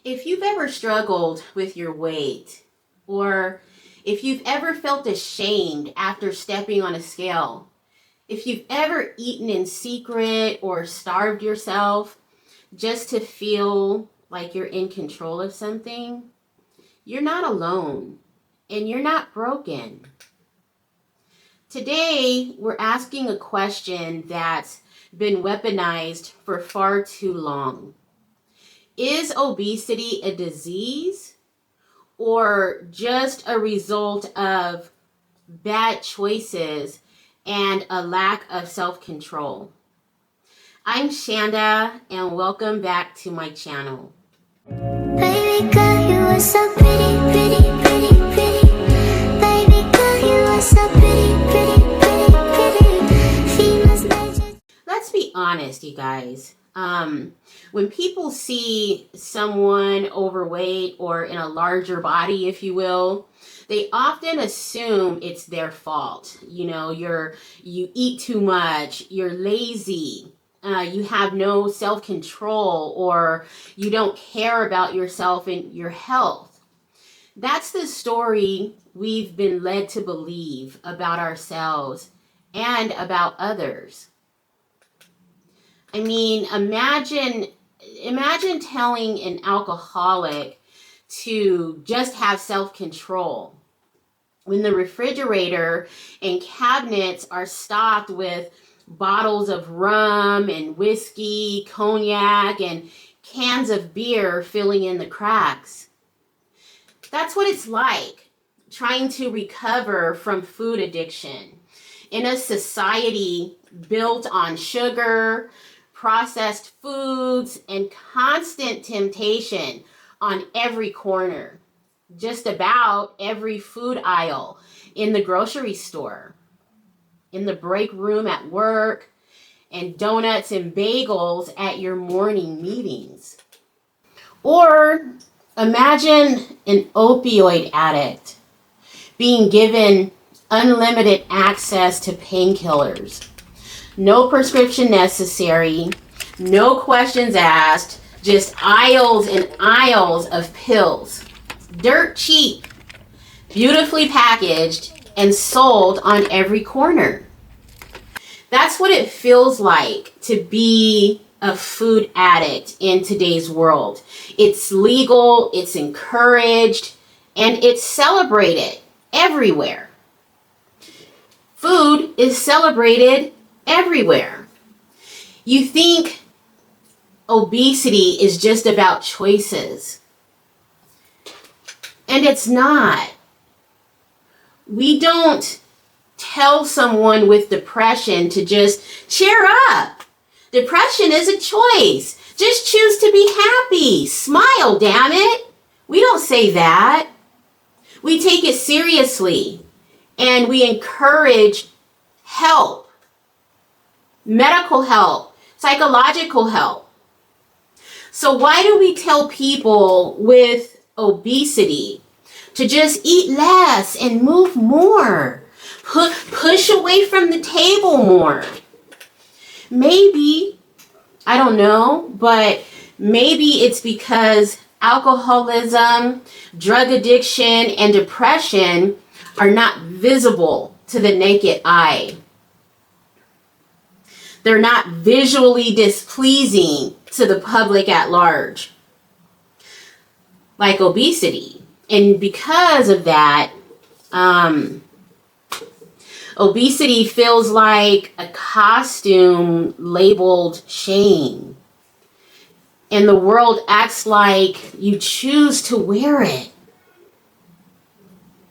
If you've ever struggled with your weight, or if you've ever felt ashamed after stepping on a scale, if you've ever eaten in secret or starved yourself just to feel like you're in control of something, you're not alone and you're not broken. Today, we're asking a question that's been weaponized for far too long. Is obesity a disease or just a result of bad choices and a lack of self-control? I'm Shanda and welcome back to my channel. Baby girl, you are so pretty, pretty, pretty, pretty. Baby girl, you are so pretty, pretty, pretty, pretty. Females magic. Let's be honest, you guys. When people see someone overweight or in a larger body, if you will, they often assume it's their fault. You know, you eat too much, you're lazy, you have no self-control, or you don't care about yourself and your health. That's the story we've been led to believe about ourselves and about others. I mean, imagine telling an alcoholic to just have self-control when the refrigerator and cabinets are stocked with bottles of rum and whiskey, cognac, and cans of beer filling in the cracks. That's what it's like trying to recover from food addiction in a society built on sugar, processed foods, and constant temptation on every corner, just about every food aisle in the grocery store, in the break room at work, and donuts and bagels at your morning meetings. Or imagine an opioid addict being given unlimited access to painkillers. No prescription necessary, no questions asked, just aisles and aisles of pills. Dirt cheap, beautifully packaged, and sold on every corner. That's what it feels like to be a food addict in today's world. It's legal, it's encouraged, and it's celebrated everywhere. Food is celebrated everywhere. You think obesity is just about choices, and it's not. We don't tell someone with depression to just cheer up. Depression is a choice. Just choose to be happy. Smile, damn it. We don't say that. We take it seriously and we encourage help. Medical help, psychological help. So why do we tell people with obesity to just eat less and move more? Push away from the table more? Maybe, I don't know, but maybe it's because alcoholism, drug addiction, and depression are not visible to the naked eye. They're not visually displeasing to the public at large, like obesity. And because of that, obesity feels like a costume labeled shame. And the world acts like you choose to wear it.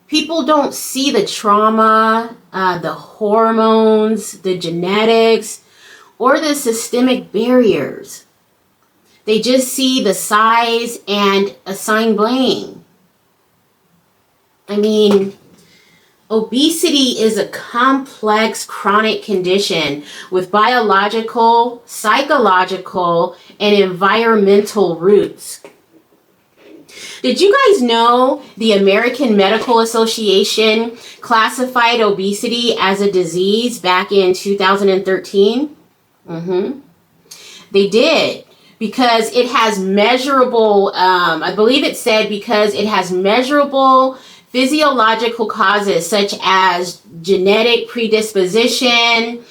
People don't see the trauma, the hormones, the genetics, or the systemic barriers. They just see the size and assign blame. I mean, obesity is a complex chronic condition with biological, psychological, and environmental roots. Did you guys know the American Medical Association classified obesity as a disease back in 2013? They did, because it has measurable, I believe it said because it has measurable physiological causes such as genetic predisposition,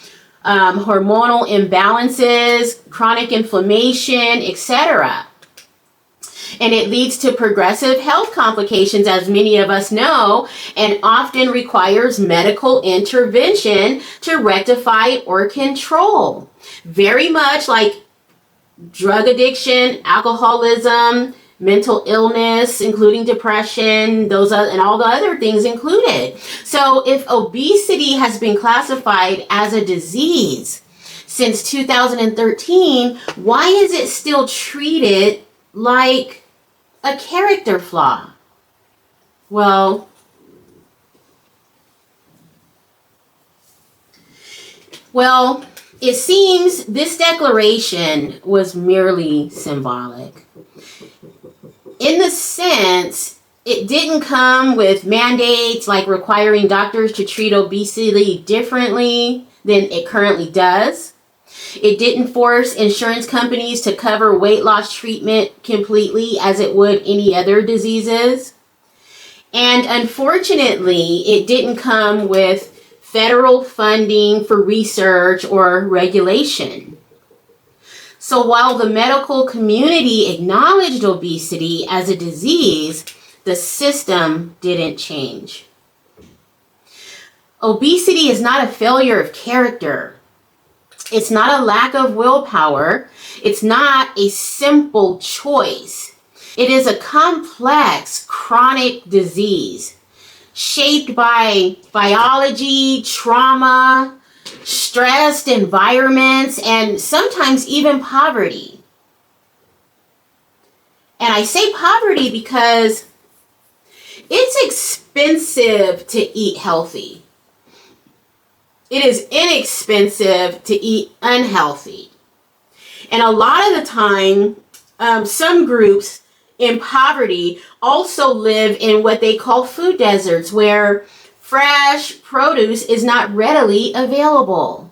hormonal imbalances, chronic inflammation, etc. And it leads to progressive health complications, as many of us know, and often requires medical intervention to rectify or control. Very much like drug addiction, alcoholism, mental illness, including depression, and all the other things included. So if obesity has been classified as a disease since 2013, why is it still treated like a character flaw? Well, it seems this declaration was merely symbolic. In the sense, it didn't come with mandates like requiring doctors to treat obesity differently than it currently does. It didn't force insurance companies to cover weight loss treatment completely as it would any other diseases. And unfortunately, it didn't come with federal funding for research or regulation. So while the medical community acknowledged obesity as a disease, the system didn't change. Obesity is not a failure of character. It's not a lack of willpower. It's not a simple choice. It is a complex, chronic disease shaped by biology, trauma, stressed environments, and sometimes even poverty. And I say poverty because it's expensive to eat healthy. It is inexpensive to eat unhealthy. And a lot of the time, some groups in poverty also live in what they call food deserts, where fresh produce is not readily available.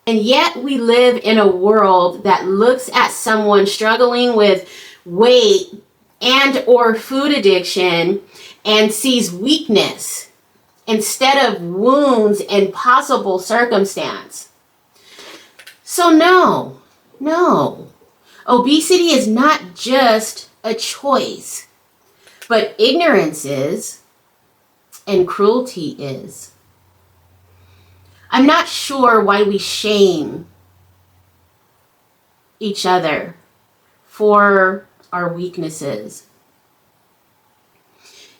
And yet we live in a world that looks at someone struggling with weight and or food addiction and sees weakness instead of wounds and possible circumstance. So no, obesity is not just a choice, but ignorance is, and cruelty is. I'm not sure why we shame each other for our weaknesses.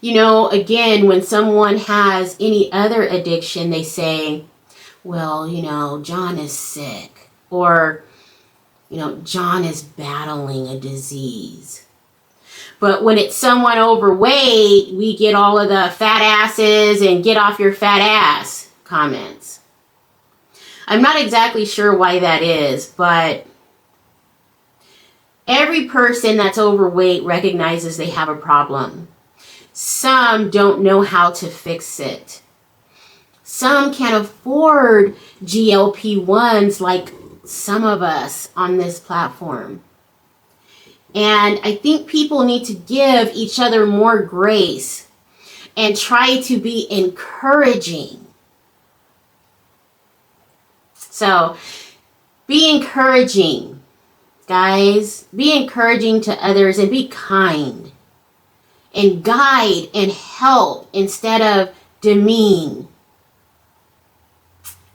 You know, again, when someone has any other addiction, they say, well, you know, John is sick, or, you know, John is battling a disease. But when it's someone overweight, we get all of the fat asses and get off your fat ass comments. I'm not exactly sure why that is, but every person that's overweight recognizes they have a problem. Some don't know how to fix it. Some can't afford GLP-1s like some of us on this platform. And I think people need to give each other more grace and try to be encouraging. So, be encouraging, guys. Be encouraging to others and be kind. And guide and help instead of demean.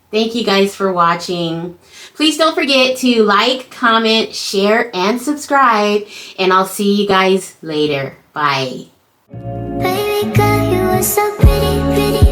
Thank you guys for watching. Please don't forget to like, comment, share, and subscribe. And I'll see you guys later. Bye. Baby girl, you are so pretty, pretty.